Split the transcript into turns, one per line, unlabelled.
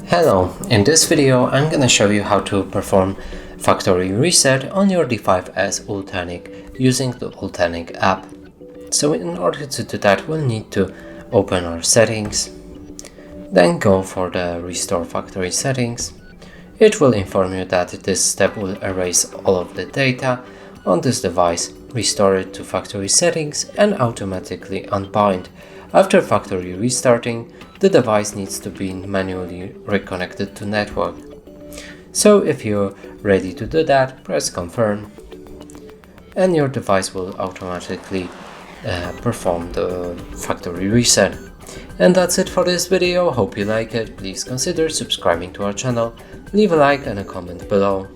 Hello, in this video I'm gonna show you how to perform factory reset on your D5s Ultenic using the Ultenic app. So in order to do that, we'll need to open our settings, then go for the restore factory settings. It will inform you that this step will erase all of the data on this device, restore it to factory settings and automatically unbind. After factory restarting, the device needs to be manually reconnected to network. So if you're ready to do that, press confirm and your device will automatically perform the factory reset. And that's it for this video. Hope you like it. Please consider subscribing to our channel, leave a like and a comment below.